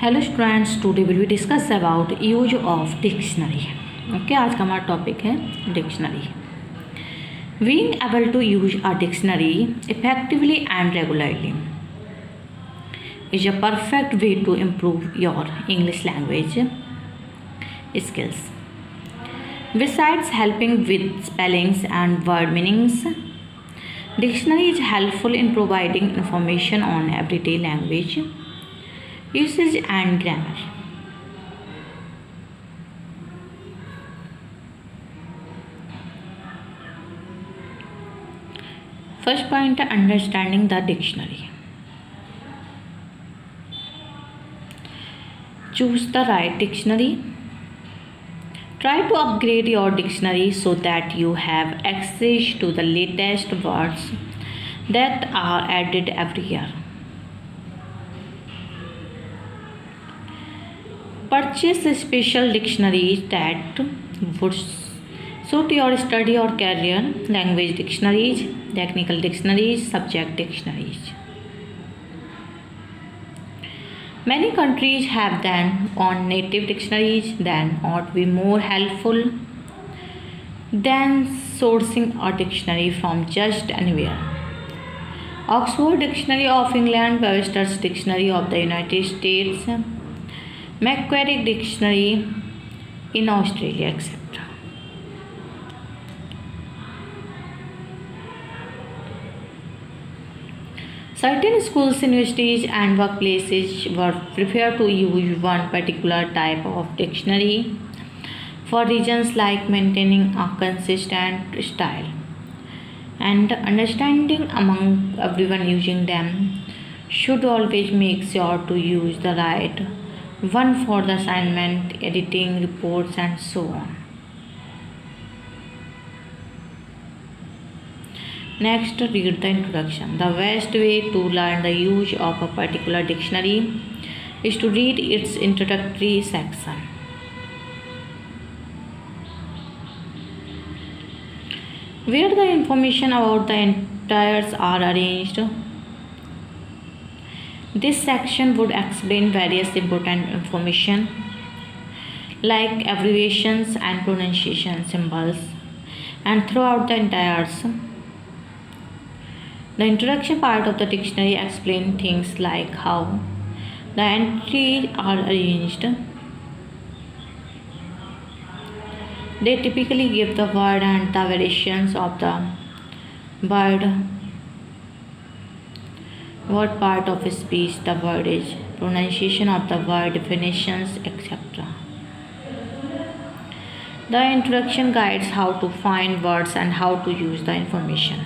Hello students, today will be discuss about use of dictionary. Okay, आज का हमारा topic है dictionary. Being able to use a dictionary effectively and regularly is a perfect way to improve your English language skills. Besides helping with spellings and word meanings, dictionary is helpful in providing information on everyday language usage and grammar. First point, understanding the dictionary. Choose the right dictionary. Try to upgrade your dictionary so that you have access to the latest words that are added every year. Purchase special dictionaries that would suit your study or career. Language dictionaries, technical dictionaries, subject dictionaries. Many countries have their own native dictionaries that ought be more helpful than sourcing a dictionary from just anywhere. Oxford Dictionary of England, Webster's Dictionary of the United States, Macquarie Dictionary in Australia, etc. Certain schools, universities, and workplaces prefer to use one particular type of dictionary for reasons like maintaining a consistent style and understanding among everyone using them. Should always make sure to use the right one for the assignment, editing, reports, and so on. Next, read the introduction. The best way to learn the use of a particular dictionary is to read its introductory section. Where the information about the entires are arranged. This section would explain various important information like abbreviations and pronunciation symbols, and throughout the entire the introduction part of the dictionary explains things like how the entries are arranged. They typically give the word and the variations of the word, what part of speech the word is, pronunciation of the word, definitions, etc. The introduction guides how to find words and how to use the information.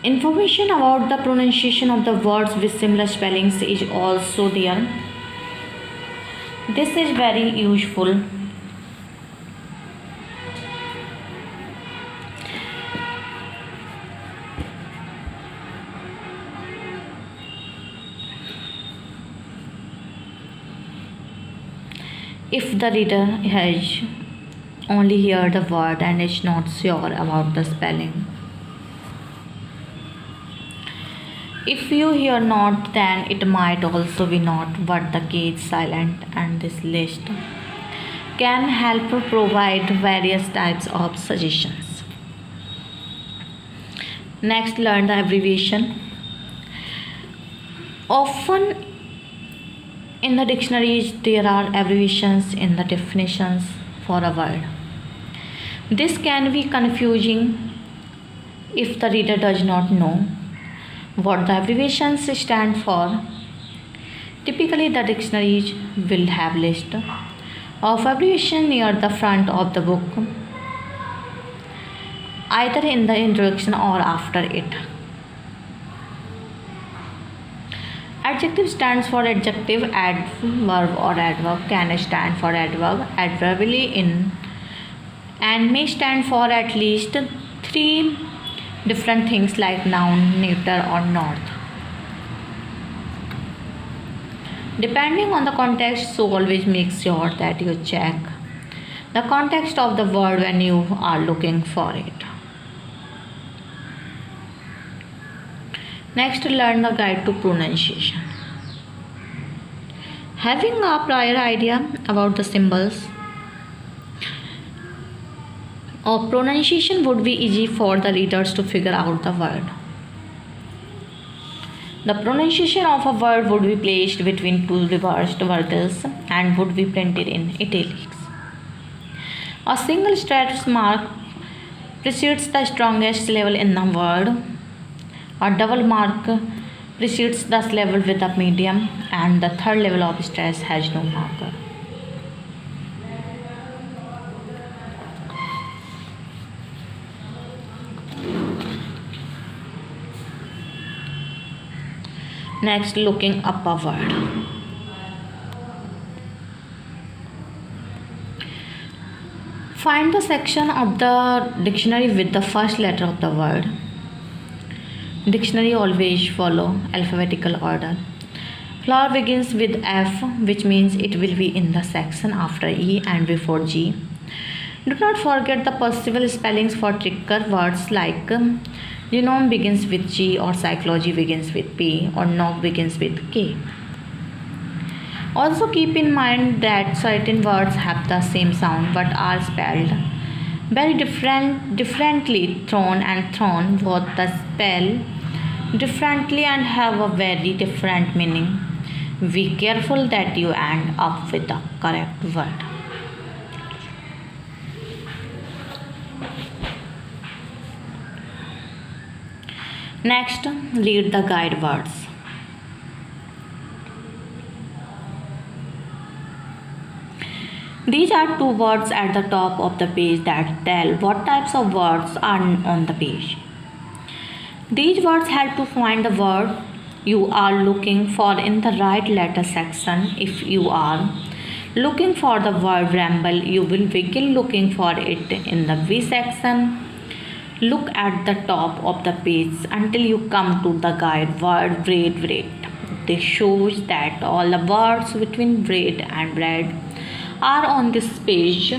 Information about the pronunciation of the words with similar spellings is also there. This is very useful. If the reader has only heard the word and is not sure about the spelling. If you hear not, then it might also be not, but the case silent, and this list can help provide various types of suggestions. Next, learn the abbreviation. Often in the dictionaries there are abbreviations in the definitions for a word. This can be confusing if the reader does not know what the abbreviations stand for. Typically, the dictionaries will have list of abbreviation near the front of the book, either in the introduction or after it. Adjective stands for adjective, adverb or adverb can stand for adverb, adverbally in, and may stand for at least three different things like noun, neuter, or north. Depending on the context, so always make sure that you check the context of the word when you are looking for it. Next, learn the guide to pronunciation. Having a prior idea about the symbols of pronunciation would be easy for the readers to figure out the word. The pronunciation of a word would be placed between two reversed verticals and would be printed in italics. A single status mark precedes the strongest level in the word. A double mark precedes the level with the medium, and the third level of stress has no marker. Next, looking up a word. Find the section of the dictionary with the first letter of the word. Dictionary always follow alphabetical order. Flower begins with F, which means it will be in the section after E and before G. Do not forget the possible spellings for tricker words like genome begins with G, or psychology begins with P, or knock begins with K. Also keep in mind that certain words have the same sound but are spelled very differently. Thrown and thrown both the spell differently and have a very different meaning. Be careful that you end up with the correct word. Next, read the guide words. These are two words at the top of the page that tell what types of words are on the page. These words help to find the word you are looking for in the right letter section. If you are looking for the word ramble, you will begin looking for it in the V section. Look at the top of the page until you come to the guide word bread. This shows that all the words between bread and bread are on this page.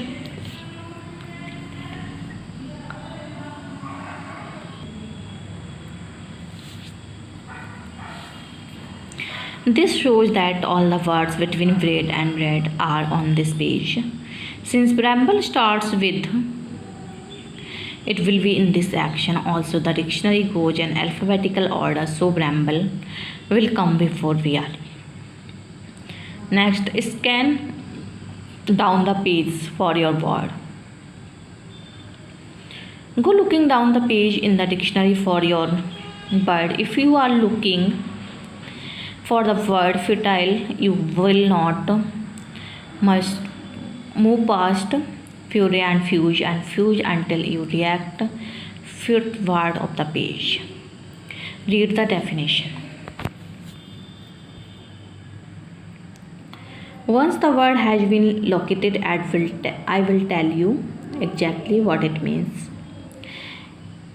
This shows that all the words between bread and bread are on this page. Since bramble starts with, it will be in this section. Also, the dictionary goes in alphabetical order, so bramble will come before real. Next, scan down the page for your word. Go looking down the page in the dictionary for your word. If you are looking for the word futile, you will not must move past fury and fuse until you react fifth word of the page. Read the definition. Once the word has been located, I will tell you exactly what it means.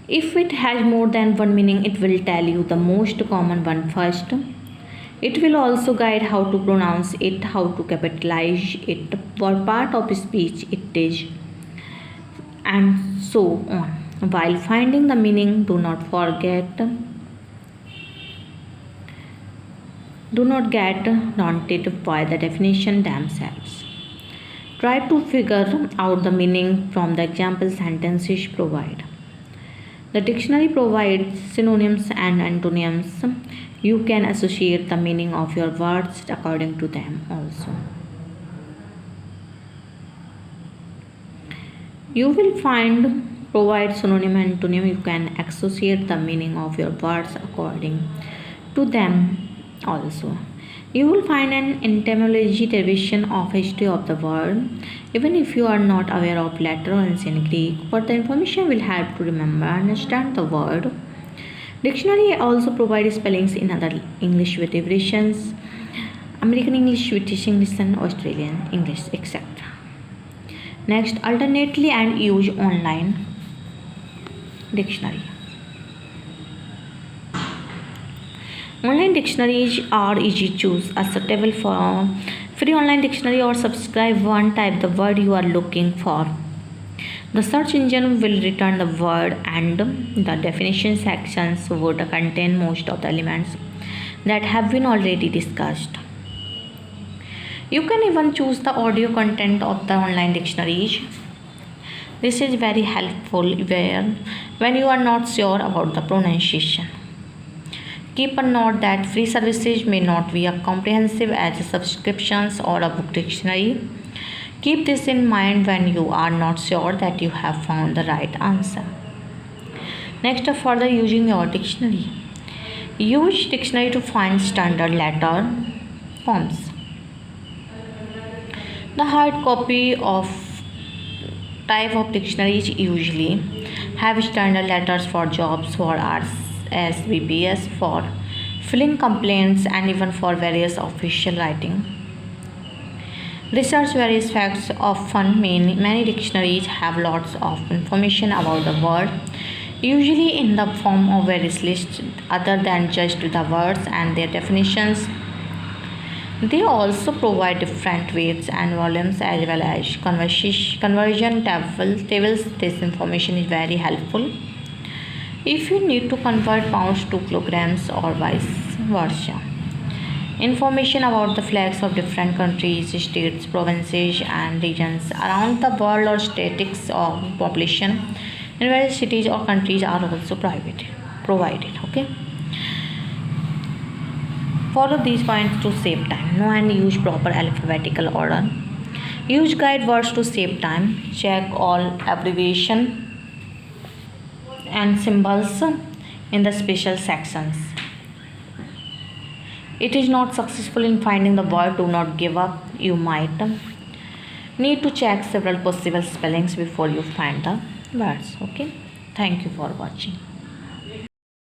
If it has more than one meaning, it will tell you the most common one first. It will also guide how to pronounce it, how to capitalize it, what part of speech it is, and so on. While finding the meaning, do not get daunted by the definition themselves. Try to figure out the meaning from the example sentences provided. The dictionary provides synonyms and antonyms. You can associate the meaning of your words according to them also. You will provide synonym and antonym. You can associate the meaning of your words according to them also. You will find an etymology derivation of history of the word, even if you are not aware of letter or ancient Greek, but the information will help to remember and understand the word. Dictionary also provides spellings in other English variations, American English, British English, and Australian English, etc. Next, alternately and use online dictionary. Online dictionaries are easy. Choose a suitable for free online dictionary or subscribe one, type the word you are looking for The search engine will return the word, and the definition sections would contain most of the elements that have been already discussed. You can even choose the audio content of the online dictionaries. This is very helpful when you are not sure about the pronunciation. Keep a note that free services may not be as comprehensive as subscriptions or a book dictionary. Keep this in mind when you are not sure that you have found the right answer. Next, further using your dictionary. Use dictionary to find standard letter forms. The hard copy of type of dictionaries usually have standard letters for jobs, for RSVPs, for filing complaints, and even for various official writing. Research various facts. Often many dictionaries have lots of information about the word, usually in the form of various lists other than just the words and their definitions. They also provide different weights and volumes as well as conversion tables. This information is very helpful if you need to convert pounds to kilograms or vice versa. Information about the flags of different countries, states, provinces, and regions around the world, or statistics of population in various cities or countries are also provided. Okay. Follow these points to save time. Know and use proper alphabetical order. Use guide words to save time. Check all abbreviation and symbols in the special sections. It is not successful in finding the word, do not give up. You might need to check several possible spellings before you find the words. Okay. Thank you for watching.